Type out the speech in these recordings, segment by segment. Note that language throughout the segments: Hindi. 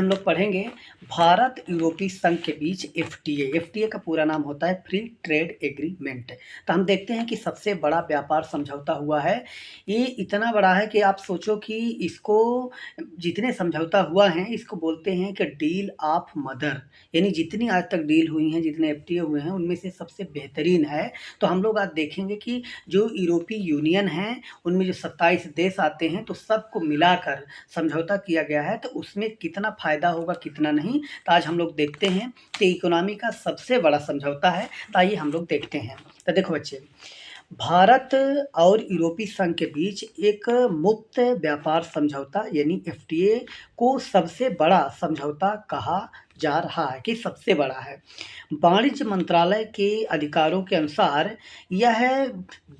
लोग पढ़ेंगे भारत यूरोपीय संघ के बीच एफटीए। एफटीए का पूरा नाम होता है फ्री ट्रेड एग्रीमेंट। तो हम देखते हैं कि सबसे बड़ा व्यापार समझौता हुआ है। ये इतना बड़ा है कि आप सोचो कि इसको जितने समझौता हुआ है इसको बोलते हैं कि डील ऑफ मदर, यानी जितनी आज तक डील हुई हैं, जितने एफटीए हुए हैं उनमें से सबसे बेहतरीन है। तो हम लोग आज देखेंगे कि जो यूरोपीय यूनियन है उनमें जो 27 देश आते हैं तो सबको मिलाकर समझौता किया गया है, तो उसमें कितना फ़ायदा होगा कितना नहीं, तो आज हम लोग देखते हैं कि इकोनॉमी का सबसे बड़ा समझौता है। तो आइए हम लोग देखते हैं। तो देखो बच्चे, भारत और यूरोपीय संघ के बीच एक मुक्त व्यापार समझौता यानी एफटीए को सबसे बड़ा समझौता कहा जा रहा है कि सबसे बड़ा है। वाणिज्य मंत्रालय के अधिकारों के अनुसार यह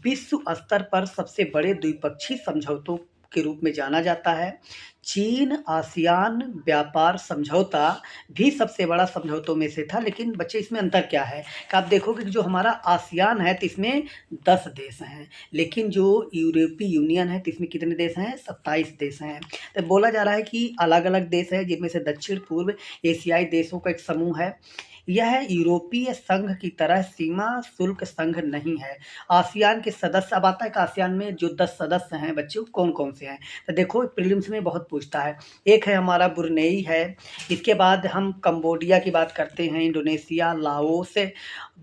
विश्व स्तर पर सबसे बड़े द्विपक्षीय समझौतों के रूप में जाना जाता है। चीन आसियान व्यापार समझौता भी सबसे बड़ा समझौतों में से था, लेकिन बच्चे इसमें अंतर क्या है कि आप देखोगे कि जो हमारा आसियान है तो इसमें 10 देश हैं, लेकिन जो यूरोपीय यूनियन है तो इसमें कितने देश हैं, 27 देश हैं। तो बोला जा रहा है कि अलग अलग देश है जिनमें से दक्षिण पूर्व एशियाई देशों का एक समूह है। यह यूरोपीय संघ की तरह सीमा शुल्क संघ नहीं है। आसियान के सदस्य, अब आता है कि आसियान में जो 10 सदस्य हैं बच्चों कौन कौन से हैं, तो देखो प्रीलिम्स में बहुत पूछता है। एक है हमारा ब्रुनेई है, इसके बाद हम कंबोडिया की बात करते हैं, Indonesia, Laos,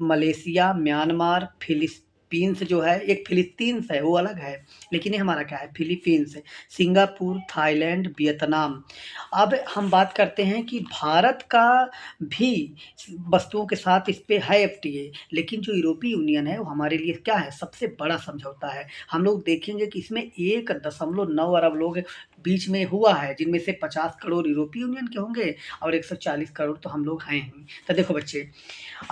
Malaysia, Myanmar, Philippines जो है, एक फिलीपींस है वो अलग है, लेकिन ये हमारा क्या है फिलीपींस, सिंगापुर, थाईलैंड, वियतनाम। अब हम बात करते हैं कि भारत का भी वस्तुओं के साथ इस पे है एफटीए, लेकिन जो यूरोपीय यूनियन है वो हमारे लिए क्या है, सबसे बड़ा समझौता है। हम लोग देखेंगे कि इसमें 1.9 अरब लोग बीच में हुआ है, जिनमें से 50 करोड़ यूरोपीय यूनियन के होंगे और 140 करोड़ तो हम लोग हैं ही। तो देखो बच्चे,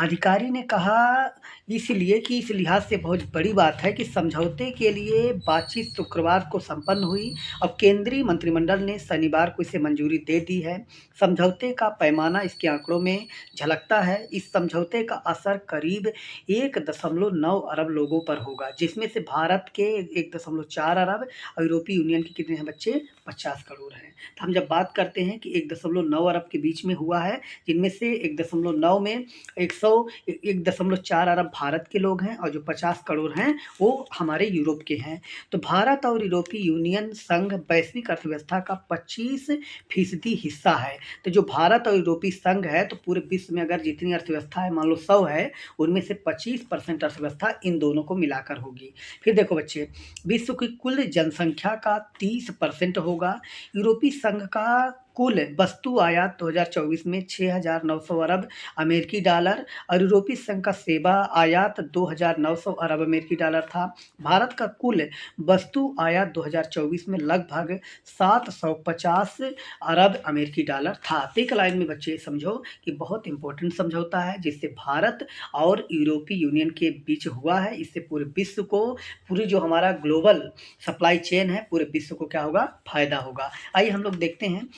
अधिकारी ने कहा इसलिए कि इस लिहाज से बहुत बड़ी बात है कि समझौते के लिए बातचीत शुक्रवार को संपन्न हुई और केंद्रीय मंत्रिमंडल ने शनिवार को इसे मंजूरी दे दी है। समझौते का पैमाना इसके आंकड़ों में झलकता है। इस समझौते का असर करीब 1.9 अरब लोगों पर होगा, जिसमें से भारत के 1.4 अरब और यूरोपीय यूनियन के कितने हैं बच्चे, 50 करोड़ हैं। तो हम जब बात करते हैं कि 1.9 अरब के बीच में हुआ है, जिनमें से 1.9 में 1.4 अरब भारत के लोग हैं और जो 50 करोड़ हैं वो हमारे यूरोप के हैं। तो भारत और यूरोपीय यूनियन संघ वैश्विक अर्थव्यवस्था का 25% हिस्सा है। तो जो भारत और यूरोपीय संघ है तो पूरे विश्व में अगर जितनी अर्थव्यवस्था है, मान लो 100 है, उनमें से 25% अर्थव्यवस्था इन दोनों को मिलाकर होगी। फिर देखो बच्चे, विश्व की कुल जनसंख्या का 30% होगा। यूरोपीय संघ का कुल वस्तु आयात 2024 में 6,900 अरब अमेरिकी डॉलर और यूरोपीय संघ का सेवा आयात 2,900 अरब अमेरिकी डॉलर था। भारत का कुल वस्तु आयात 2024 में लगभग 750 अरब अमेरिकी डॉलर था। एक लाइन में बच्चे समझो कि बहुत इंपॉर्टेंट समझौता है जिससे भारत और यूरोपीय यूनियन के बीच हुआ है। इससे पूरे विश्व को, पूरी जो हमारा ग्लोबल सप्लाई चेन है, पूरे विश्व को क्या होगा, फायदा होगा। आइए हम लोग देखते हैं।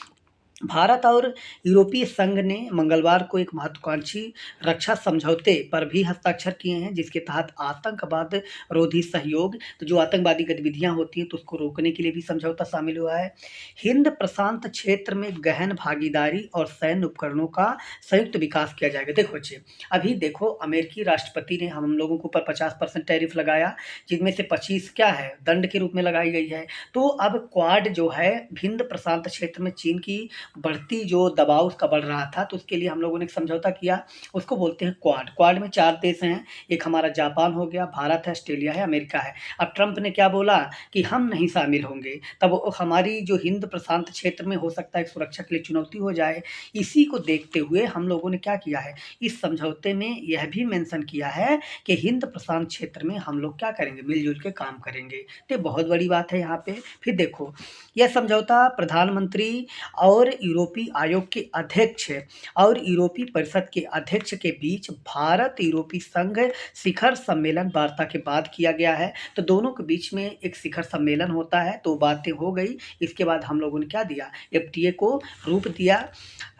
भारत और यूरोपीय संघ ने मंगलवार को एक महत्वाकांक्षी रक्षा समझौते पर भी हस्ताक्षर किए हैं, जिसके तहत आतंकवाद रोधी सहयोग, तो जो आतंकवादी गतिविधियां होती हैं तो उसको रोकने के लिए भी समझौता शामिल हुआ है। हिंद प्रशांत क्षेत्र में गहन भागीदारी और सैन्य उपकरणों का संयुक्त विकास किया जाएगा। देखो बच्चे, अभी देखो अमेरिकी राष्ट्रपति ने हम लोगों के ऊपर 50% टैरिफ लगाया, जिनमें से 25 क्या है, दंड के रूप में लगाई गई है। तो अब क्वाड जो है, हिंद प्रशांत क्षेत्र में चीन की बढ़ती जो दबाव उसका बढ़ रहा था, तो उसके लिए हम लोगों ने एक समझौता किया, उसको बोलते हैं क्वाड। क्वाड में 4 देश हैं, एक हमारा जापान हो गया, भारत है, ऑस्ट्रेलिया है, अमेरिका है। अब ट्रंप ने क्या बोला कि हम नहीं शामिल होंगे, तब हमारी जो हिंद प्रशांत क्षेत्र में हो सकता है सुरक्षा के लिए चुनौती हो जाए। इसी को देखते हुए हम लोगों ने क्या किया है, इस समझौते में यह भी मेंशन किया है कि हिंद प्रशांत क्षेत्र में हम लोग क्या करेंगे, मिलजुल के काम करेंगे। तो बहुत बड़ी बात है यहाँ पे। फिर देखो, यह समझौता प्रधानमंत्री और यूरोपीय आयोग के अध्यक्ष और यूरोपीय परिषद के अध्यक्ष के बीच भारत यूरोपीय संघ शिखर सम्मेलन वार्ता के बाद किया गया है। तो दोनों के बीच में एक शिखर सम्मेलन होता है, तो बातें हो गई। इसके बाद हम लोगों ने क्या दिया, एफटीए को रूप दिया।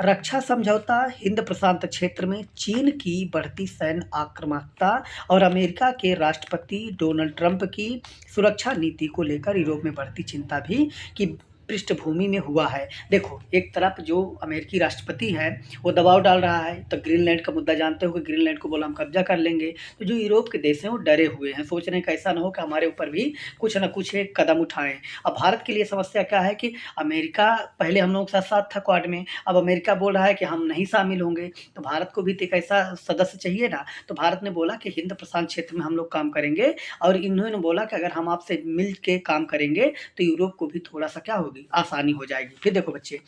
रक्षा समझौता हिंद प्रशांत क्षेत्र में चीन की बढ़ती सैन्य आक्रामकता और अमेरिका के राष्ट्रपति डोनाल्ड ट्रंप की सुरक्षा नीति को लेकर यूरोप में बढ़ती चिंता भी की पृष्ठभूमि में हुआ है। देखो, एक तरफ जो अमेरिकी राष्ट्रपति है वो दबाव डाल रहा है, तो ग्रीनलैंड का मुद्दा जानते हो कि ग्रीनलैंड को बोला हम कब्जा कर लेंगे। तो जो यूरोप के देश हैं वो डरे हुए हैं, सोच रहे हैं कि ऐसा ना हो कि हमारे ऊपर भी कुछ ना कुछ एक कदम उठाएं। अब भारत के लिए समस्या क्या है कि अमेरिका पहले हम लोग के साथ साथ था क्वाड में, अब अमेरिका बोल रहा है कि हम नहीं शामिल होंगे, तो भारत को भी तो एक ऐसा सदस्य चाहिए ना। तो भारत ने बोला कि हिंद प्रशांत क्षेत्र में हम लोग काम करेंगे, और इन्होंने बोला कि अगर हम आपसे मिल के काम करेंगे तो यूरोप को भी थोड़ा सा क्या होगी, आसानी हो जाएगी। फिर देखो बच्चे,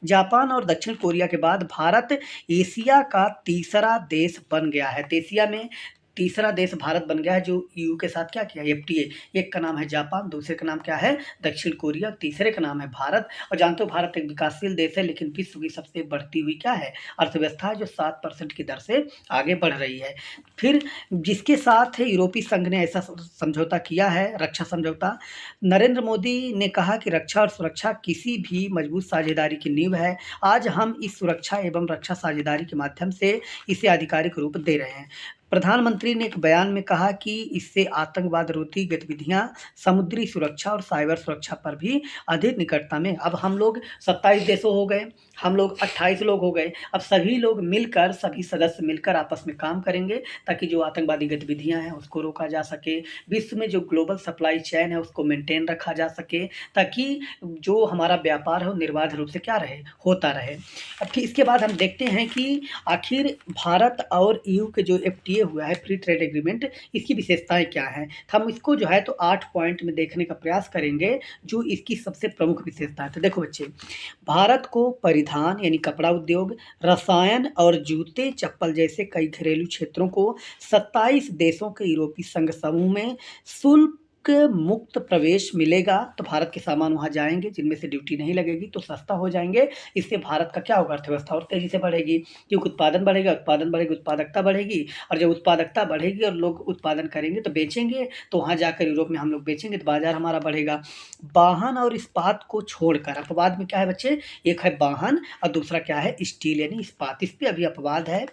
जापान और दक्षिण कोरिया के बाद भारत एशिया का तीसरा देश बन गया है। तो एशिया में तीसरा देश भारत बन गया है जो ईयू के साथ क्या किया, एफटीए। एक का नाम है जापान, दूसरे का नाम क्या है, दक्षिण कोरिया, तीसरे का नाम है भारत। और जानते हो भारत एक विकासशील देश है, लेकिन विश्व की सबसे बढ़ती हुई क्या है, अर्थव्यवस्था है, जो 7% की दर से आगे बढ़ रही है। फिर जिसके साथ यूरोपीय संघ ने ऐसा समझौता किया है, रक्षा समझौता। नरेंद्र मोदी ने कहा कि रक्षा और सुरक्षा किसी भी मजबूत साझेदारी की नींव है। आज हम इस सुरक्षा एवं रक्षा साझेदारी के माध्यम से इसे आधिकारिक रूप दे रहे हैं। प्रधानमंत्री ने एक बयान में कहा कि इससे आतंकवाद रोधी गतिविधियां, समुद्री सुरक्षा और साइबर सुरक्षा पर भी अधिक निकटता में, अब हम लोग 27 देशों हो गए, हम लोग 28 लोग हो गए, अब सभी लोग मिलकर, सभी सदस्य मिलकर आपस में काम करेंगे ताकि जो आतंकवादी गतिविधियां हैं उसको रोका जा सके, विश्व में जो ग्लोबल सप्लाई चेन है उसको मेंटेन रखा जा सके, ताकि जो हमारा व्यापार है वो निर्बाध रूप से क्या रहे, होता रहे। अब फिर इसके बाद हम देखते हैं कि आखिर भारत और ईयू के जो एफटीए हुआ है, फ्री ट्रेड एग्रीमेंट, इसकी विशेषताएं क्या हैं। हम इसको जो है तो 8 पॉइंट में देखने का प्रयास करेंगे जो इसकी सबसे प्रमुख विशेषता है। तो देखो बच्चे, भारत को परिधान यानी कपड़ा उद्योग, रसायन और जूते चप्पल जैसे कई घरेलू क्षेत्रों को 27 देशों के यूरोपीय संघ समूह में शुल्क मुक्त प्रवेश मिलेगा। तो भारत के सामान वहाँ जाएंगे जिनमें से ड्यूटी नहीं लगेगी, तो सस्ता हो जाएंगे। इससे भारत का क्या होगा, अर्थव्यवस्था और तेजी से बढ़ेगी, क्योंकि उत्पादन बढ़ेगा, उत्पादन बढ़ेगी, उत्पादकता बढ़ेगी, और जब उत्पादकता बढ़ेगी और लोग उत्पादन करेंगे तो बेचेंगे, तो वहाँ जाकर यूरोप में हम लोग बेचेंगे तो बाजार हमारा बढ़ेगा। वाहन और इस्पात को छोड़कर, अपवाद में क्या है बच्चे, एक है वाहन और दूसरा क्या है, स्टील यानी इस्पात, इस पर अभी अपवाद है।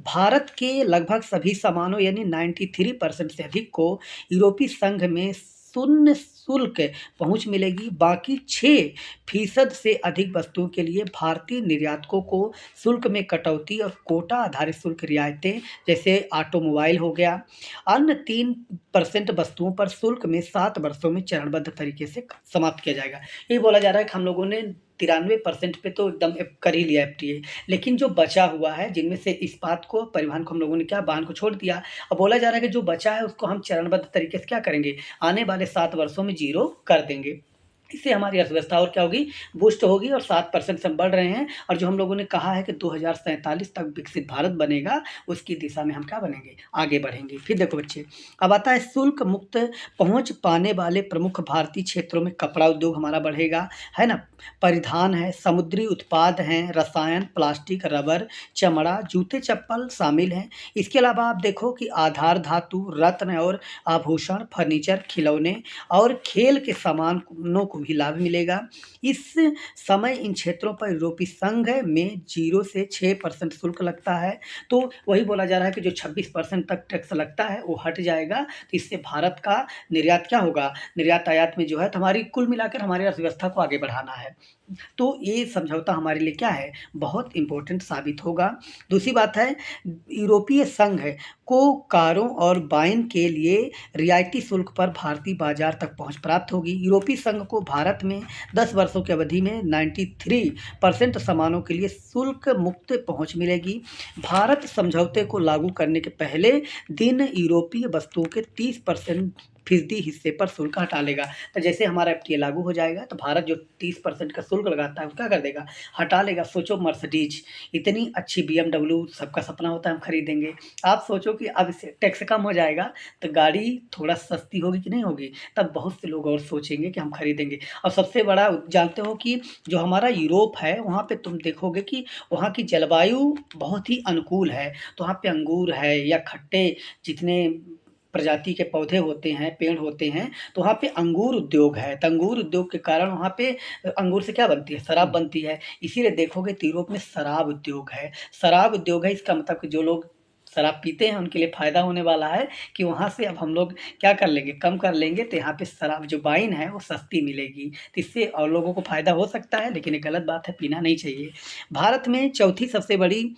भारत के लगभग सभी सामानों यानी 93% से अधिक को यूरोपीय संघ में शून्य शुल्क पहुंच मिलेगी। बाकी 6% से अधिक वस्तुओं के लिए भारतीय निर्यातकों को शुल्क में कटौती और कोटा आधारित शुल्क रियायतें, जैसे ऑटोमोबाइल हो गया। अन्य 3% वस्तुओं पर शुल्क में 7 वर्षों में चरणबद्ध तरीके से समाप्त किया जाएगा। ये बोला जा रहा है कि हम लोगों ने 93% पे तो एकदम कर ही लिया एफटीए, लेकिन जो बचा हुआ है, जिनमें से इस्पात को, परिवहन को हम लोगों ने क्या, वाहन को छोड़ दिया। अब बोला जा रहा है कि जो बचा है उसको हम चरणबद्ध तरीके से क्या करेंगे, आने वाले 7 वर्षों में जीरो कर देंगे। इससे हमारी अर्थव्यवस्था और क्या होगी, बूस्ट होगी, और 7% से हम बढ़ रहे हैं। और जो हम लोगों ने कहा है कि 2047 तक विकसित भारत बनेगा, उसकी दिशा में हम क्या बनेंगे, आगे बढ़ेंगे। फिर देखो बच्चे, अब आता है शुल्क मुक्त पहुंच पाने वाले प्रमुख भारतीय क्षेत्रों में कपड़ा उद्योग हमारा बढ़ेगा, है ना, परिधान है, समुद्री उत्पाद हैं, रसायन, प्लास्टिक, रबर, चमड़ा, जूते चप्पल शामिल हैं। इसके अलावा आप देखो कि आधार धातु, रत्न और आभूषण, फर्नीचर, खिलौने और खेल के सामानों को भी लाभ मिलेगा। इस समय इन क्षेत्रों पर यूरोपीय संघ में 0 से 6% शुल्क लगता है। तो वही बोला जा रहा है कि जो 26% तक टैक्स लगता है वो हट जाएगा। तो इससे भारत का निर्यात क्या होगा, निर्यात आयात में जो है तो हमारी कुल मिलाकर हमारी अर्थव्यवस्था को आगे बढ़ाना है। तो ये समझौता हमारे लिए क्या है, बहुत इम्पोर्टेंट साबित होगा। दूसरी बात है, यूरोपीय संघ को कारों और वाइन के लिए रियायती शुल्क पर भारतीय बाजार तक पहुंच प्राप्त होगी। यूरोपीय संघ को भारत में 10 वर्षों की अवधि में 93% सामानों के लिए शुल्क मुक्त पहुंच मिलेगी। भारत समझौते को लागू करने के पहले दिन यूरोपीय वस्तुओं के 30% हिस्से पर शुल्क हटा लेगा। तो जैसे हमारा एफटीए लागू हो जाएगा तो भारत जो 30% का शुल्क लगाता है वो क्या कर देगा, हटा लेगा। सोचो, मर्सिडीज इतनी अच्छी BMW, सबका सपना होता है हम खरीदेंगे। आप सोचो कि अब इससे टैक्स कम हो जाएगा तो गाड़ी थोड़ा सस्ती होगी कि नहीं होगी, तब बहुत से लोग और सोचेंगे कि हम खरीदेंगे। और सबसे बड़ा जानते हो कि जो हमारा यूरोप है वहाँ पे तुम देखोगे कि वहाँ की जलवायु बहुत ही अनुकूल है। तो वहाँ पे अंगूर है या खट्टे जितने प्रजाति के पौधे होते हैं, पेड़ होते हैं, तो वहाँ पे अंगूर उद्योग है। तो अंगूर उद्योग के कारण वहाँ पे अंगूर से क्या बनती है, शराब बनती है। इसीलिए देखोगे तो यूरोप में शराब उद्योग है। शराब उद्योग है, इसका मतलब कि जो लोग शराब पीते हैं उनके लिए फ़ायदा होने वाला है कि वहाँ से अब हम लोग क्या कर लेंगे, कम कर लेंगे, तो यहाँ पे शराब जो वाइन है वो सस्ती मिलेगी। तो इससे और लोगों को फ़ायदा हो सकता है, लेकिन ये गलत बात है, पीना नहीं चाहिए। भारत में चौथी सबसे बड़ी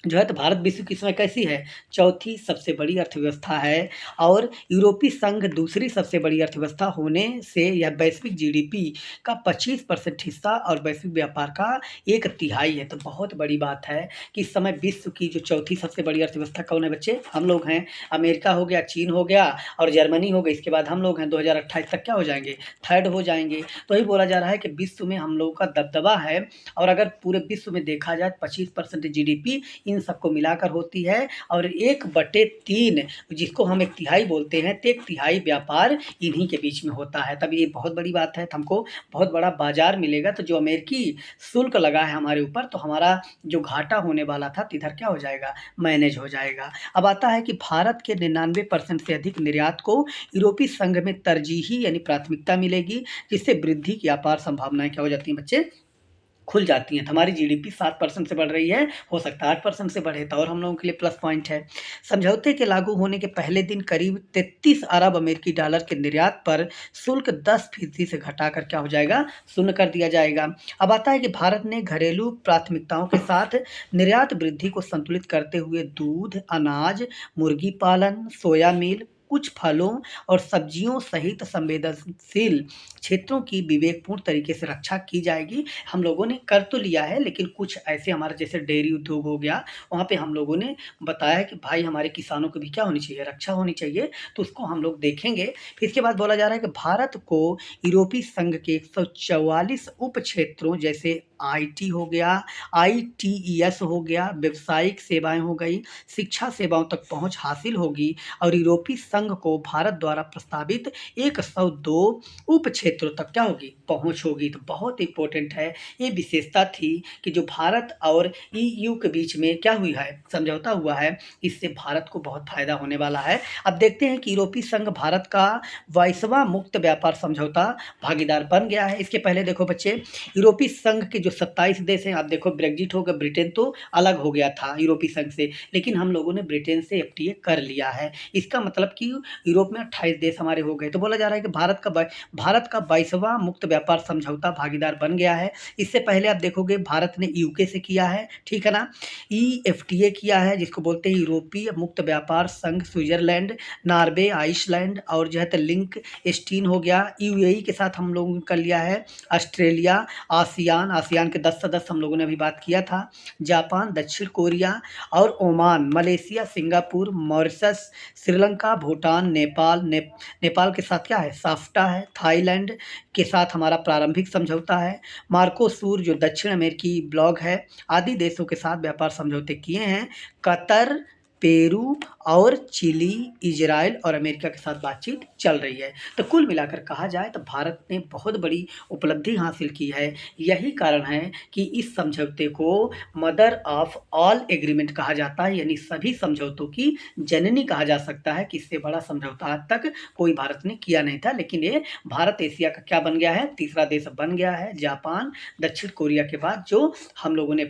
जो है, तो भारत विश्व की इस समय कैसी है? चौथी सबसे बड़ी अर्थव्यवस्था है और यूरोपीय संघ दूसरी सबसे बड़ी अर्थव्यवस्था होने से यह वैश्विक जीडीपी का 25% हिस्सा और वैश्विक व्यापार का 1/3 है। तो बहुत बड़ी बात है कि इस समय विश्व की जो चौथी सबसे बड़ी अर्थव्यवस्था कौन है बच्चे? हम लोग हैं। अमेरिका हो गया, चीन हो गया और जर्मनी हो गई, इसके बाद हम लोग हैं। 2028 तक क्या हो जाएँगे? थर्ड हो जाएँगे। तो वही बोला जा रहा है कि विश्व में हम लोगों का दबदबा है और अगर पूरे विश्व में देखा जाए 25% जीडीपी इन सबको मिलाकर होती है और 1/3 जिसको हम 1/3 बोलते हैं, तो 1/3 व्यापार इन्हीं के बीच में होता है। तब ये बहुत बड़ी बात है, तो हमको बहुत बड़ा बाज़ार मिलेगा। तो जो अमेरिकी शुल्क लगा है हमारे ऊपर, तो हमारा जो घाटा होने वाला था, तो इधर क्या हो जाएगा? मैनेज हो जाएगा। अब आता है कि भारत के 99% से अधिक निर्यात को यूरोपीय संघ में तरजीही यानी प्राथमिकता मिलेगी, जिससे वृद्धि की अपार संभावनाएँ क्या हो जाती हैं बच्चे? खुल जाती हैं। तो हमारी जीडीपी 7% से बढ़ रही है, हो सकता है 8% से बढ़े, तो और हम लोगों के लिए प्लस पॉइंट है। समझौते के लागू होने के पहले दिन करीब 33 अरब अमेरिकी डॉलर के निर्यात पर शुल्क 10% से घटाकर क्या हो जाएगा? शून्य कर दिया जाएगा। अब आता है कि भारत ने घरेलू प्राथमिकताओं के साथ निर्यात वृद्धि को संतुलित करते हुए दूध, अनाज, मुर्गी पालन, सोया मिल, कुछ फलों और सब्जियों सहित संवेदनशील क्षेत्रों की विवेकपूर्ण तरीके से रक्षा की जाएगी। हम लोगों ने कर तो लिया है, लेकिन कुछ ऐसे हमारे जैसे डेयरी उद्योग हो गया, वहाँ पे हम लोगों ने बताया है कि भाई हमारे किसानों की भी क्या होनी चाहिए? रक्षा होनी चाहिए, तो उसको हम लोग देखेंगे। फिर इसके बाद बोला जा रहा है कि भारत को यूरोपीय संघ के 144 उप क्षेत्रों जैसे आईटी हो गया, आईटीईएस हो गया, व्यावसायिक सेवाएँ हो गई, शिक्षा सेवाओं तक पहुँच हासिल होगी और यूरोपीय संघ को भारत द्वारा प्रस्तावित 102 उप क्षेत्रों तक क्या होगी? पहुँच होगी। तो बहुत इम्पोर्टेंट है, ये विशेषता थी कि जो भारत और ईयू के बीच में क्या हुई है? समझौता हुआ है, इससे भारत को बहुत फ़ायदा होने वाला है। अब देखते हैं कि यूरोपीय संघ भारत का 22वां मुक्त व्यापार समझौता भागीदार बन गया है। इसके पहले देखो बच्चे, यूरोपीय संघ के जो 27 देश हैं, आप देखो ब्रेक्जिट हो गया, ब्रिटेन तो अलग हो गया था यूरोपीय संघ से, लेकिन हम लोगों ने ब्रिटेन से एफटीए कर लिया है। इसका मतलब कि यूरोप में 28 देश हमारे हो गए। तो बोला जा रहा है कि भारत का 22वां मुक्त व्यापार समझौता भागीदार बन गया है। इससे पहले आप देखोगे भारत ने यूके से किया है, ठीक है ना? ईएफटीए किया है, जिसको बोलते हैं यूरोपीय मुक्त व्यापार संघ, स्विट्ज़रलैंड, नॉर्वे, आइसलैंड और जो है तो लिंकस्टीन हो गया। यूएई के साथ हम लोगों ने कर लिया है, ऑस्ट्रेलिया, आसियान के 10 सदस्य हम लोगों ने अभी बात किया था, जापान, दक्षिण कोरिया और Oman, Malaysia, Singapore, Mauritius, Sri Lanka, Bhutan, Nepal के साथ क्या है? साफ्टा है, थाईलैंड के साथ हमारा प्रारंभिक समझौता है, मार्कोसूर जो दक्षिण अमेरिकी ब्लॉक है, आदि देशों के साथ व्यापार समझौते किए हैं। कतर, पेरू और चिली, इज़राइल और अमेरिका के साथ बातचीत चल रही है। तो कुल मिलाकर कहा जाए तो भारत ने बहुत बड़ी उपलब्धि हासिल की है। यही कारण है कि इस समझौते को मदर ऑफ ऑल एग्रीमेंट कहा जाता है, यानी सभी समझौतों की जननी कहा जा सकता है कि इससे बड़ा समझौता आज तक कोई भारत ने किया नहीं था। लेकिन ये भारत एशिया का क्या बन गया है? तीसरा देश बन गया है, जापान, दक्षिण कोरिया के बाद जो हम लोगों ने